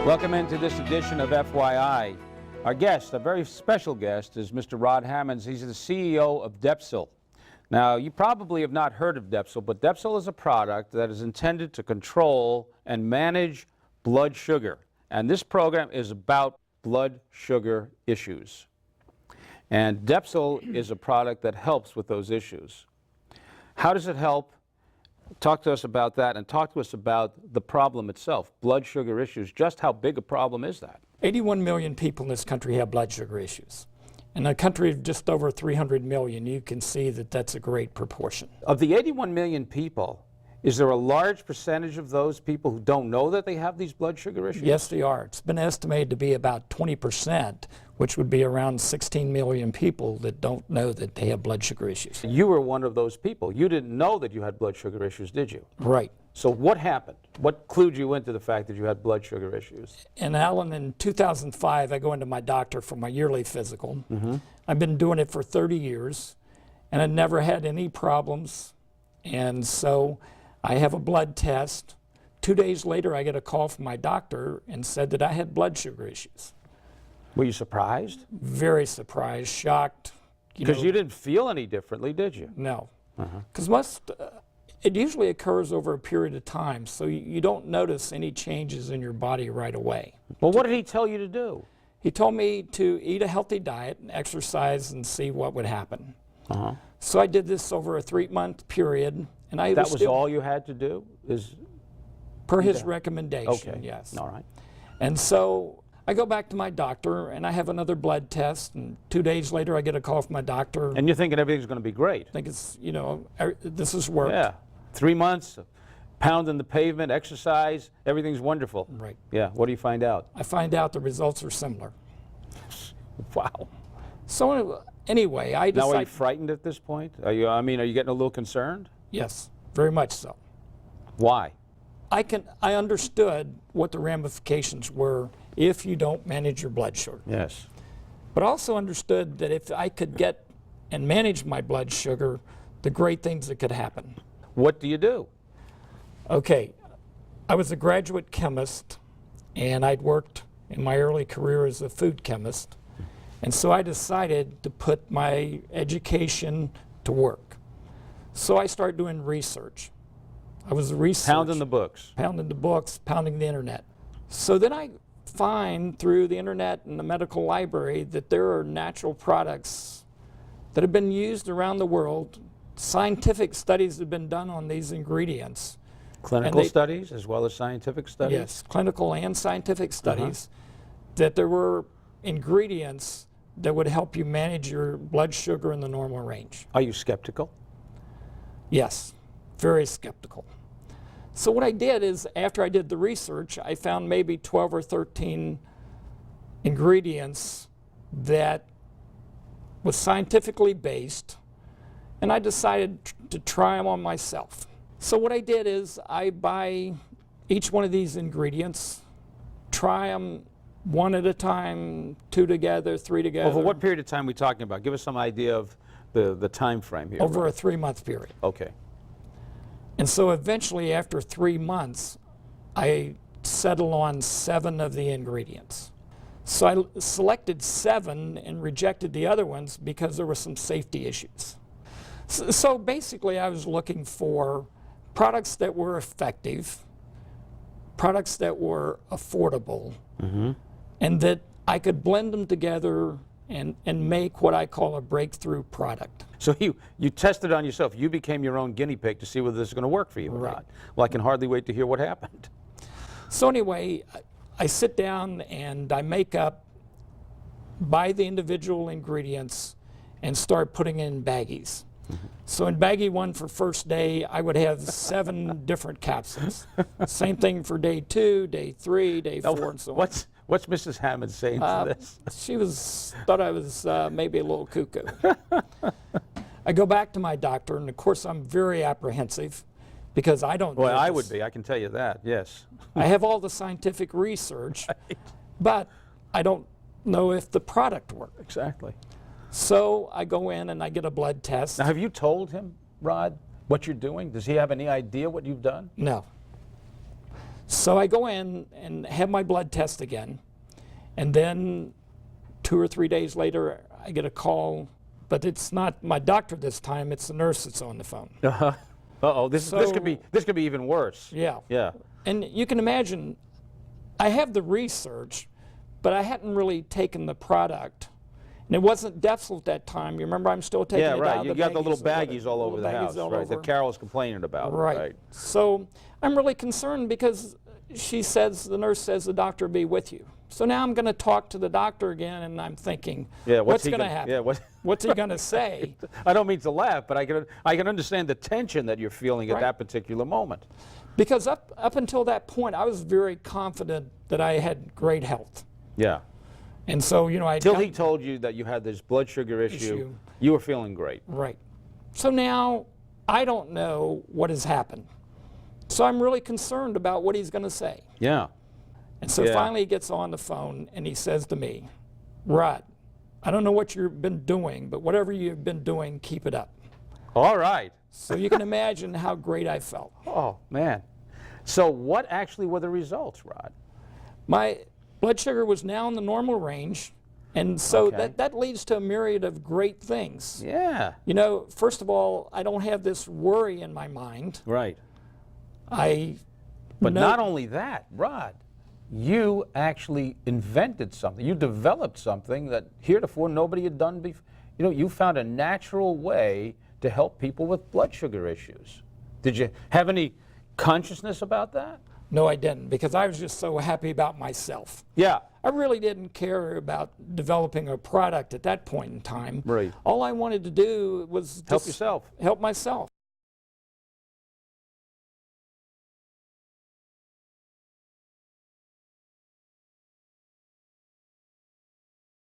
Welcome into this edition of FYI. Our guest, a very special guest, is Mr. Rod Hammonds. He's the CEO of Depsyl. Now, you probably have not heard of Depsyl, but Depsyl is a product that is intended to control and manage blood sugar. And this program is about blood sugar issues. And Depsyl is a product that helps with those issues. How does it help? Talk to us about that, and talk to us about the problem itself, blood sugar issues. Just how big a problem is that? 81 million people in this country have blood sugar issues. In a country of just over 300 million, you can see that that's a great proportion. Of the 81 million people, is there a large percentage of those people who don't know that they have these blood sugar issues? Yes, they are. It's been estimated to be about 20%, which would be around 16 million people that don't know that they have blood sugar issues. You were one of those people. You didn't know that you had blood sugar issues, did you? Right. So what happened? What clued you into the fact that you had blood sugar issues? And Alan, in 2005, I go into my doctor for my yearly physical. I've been doing it for 30 years, and I never had any problems. And so I have a blood test. 2 days later, I get a call from my doctor and said that I had blood sugar issues. Were you surprised? Very surprised, shocked. Because you didn't feel any differently, did you? No. Because it usually occurs over a period of time, so you don't notice any changes in your body right away. Well, what did he tell you to do? He told me to eat a healthy diet and exercise and see what would happen. So I did this over a 3-month period, and That was all you had to do? Per his recommendation, okay. Yes. All right. And so I go back to my doctor, and I have another blood test, and 2 days later I get a call from my doctor. And you're thinking everything's going to be great? I think it's, this has worked. Yeah. 3 months, pounding the pavement, exercise, everything's wonderful. Right. Yeah. What do you find out? I find out the results are similar. Wow. So anyway, I Now, decided. are you frightened at this point? Are you getting a little concerned? Yes, very much so. Why? I understood what the ramifications were if you don't manage your blood sugar. Yes. But also understood that if I could get and manage my blood sugar, the great things that could happen. What do you do? Okay, I was a graduate chemist, and I'd worked in my early career as a food chemist. And so I decided to put my education to work. So I started doing research. I was a researcher. Pounding the books. Pounding the books, pounding the internet. So then I find through the internet and the medical library that there are natural products that have been used around the world. Scientific studies have been done on these ingredients. Clinical studies as well as scientific studies? Yes, clinical and scientific studies, that there were ingredients that would help you manage your blood sugar in the normal range. Are you skeptical? Yes, very skeptical. So what I did is, after I did the research, I found maybe 12 or 13 ingredients that was scientifically based, and I decided to try them on myself. So what I did is I buy each one of these ingredients, try them one at a time, 2 together, 3 together. Over what period of time are we talking about? Give us some idea of the time frame here. Over a 3-month period. Okay. And so eventually, after 3 months, I settled on 7 of the ingredients. So I selected 7 and rejected the other ones because there were some safety issues. So basically, I was looking for products that were effective, products that were affordable, and that I could blend them together and make what I call a breakthrough product. So you tested on yourself. You became your own guinea pig to see whether this is going to work for you or not. Well, I can hardly wait to hear what happened. So anyway, I sit down and I make up, buy the individual ingredients, and start putting in baggies. So in baggie 1 for first day, I would have 7 different capsules. Same thing for day 2, day 3, day 4, and so on. What's Mrs. Hammond saying to this? She thought I was maybe a little cuckoo. I go back to my doctor, and of course I'm very apprehensive because I don't know. Well, I would be, I can tell you that, yes. I have all the scientific research, but I don't know if the product works. Exactly. So I go in and I get a blood test. Now, have you told him, Rod, what you're doing? Does he have any idea what you've done? No. So I go in and have my blood test again, and then 2 or 3 days later, I get a call, but it's not my doctor this time, it's the nurse that's on the phone. Uh-oh, this could be even worse. Yeah. Yeah. And you can imagine, I have the research, but I hadn't really taken the product. And it wasn't Depsyl at that time. You remember, I'm still taking Yeah, it right. out You of the got the little baggies baggies all over the house, all right? That over. Carol's complaining about. Right. So I'm really concerned because the nurse says the doctor will be with you. So now I'm going to talk to the doctor again, and I'm thinking, Yeah, what's going to happen? Yeah, What's he going to say? I don't mean to laugh, but I can understand the tension that you're feeling at Right. that particular moment. Because up until that point, I was very confident that I had great health. Yeah. And so, you know, I Till he told you that you had this blood sugar issue, you were feeling great. Right. So now I don't know what has happened. So I'm really concerned about what he's going to say. Yeah. And so finally he gets on the phone and he says to me, Rod, I don't know what you've been doing, but whatever you've been doing, keep it up. All right. So you can imagine how great I felt. Oh, man. So what actually were the results, Rod? My blood sugar was now in the normal range. And so that leads to a myriad of great things. Yeah. You know, first of all, I don't have this worry in my mind. Right. But not only that, Rod, you actually invented something. You developed something that heretofore nobody had done before. You know, you found a natural way to help people with blood sugar issues. Did you have any consciousness about that? No, I didn't, because I was just so happy about myself. Yeah. I really didn't care about developing a product at that point in time. Right. All I wanted to do was Help just yourself. help myself.